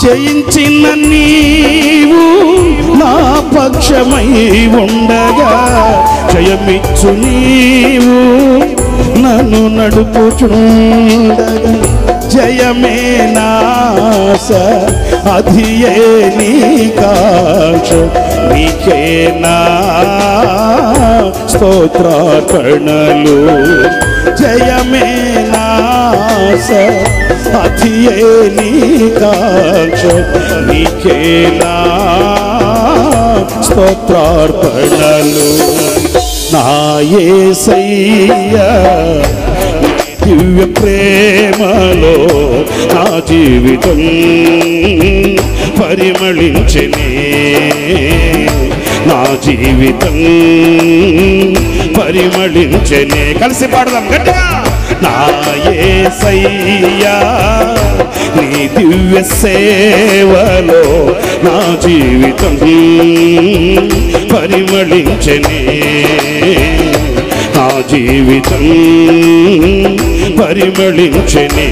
జయించిన నీవు నా పక్షమై ఉండగా, జయమిచ్చు నీవు నన్ను నడుపుచుండగా, జయమే నాశ అధియే నీ కాక్ష, నీకే నా స్తోత్రార్పణలు. జయమే నాశ అధియే నీ కాక్ష, నీకే నా స్తోత్రార్పణలు. నా యేసయ్యా దివ్య ప్రేమలో నా జీవితం పరిమళించెనే, నా జీవితం పరిమళించెనే. కలిసి పాడదాం గట్టిగా. నా యేసయ్యా నీ దివ్య సేవలో నా జీవితం పరిమళించెనే, నా జీవితం పరిమళించెనే.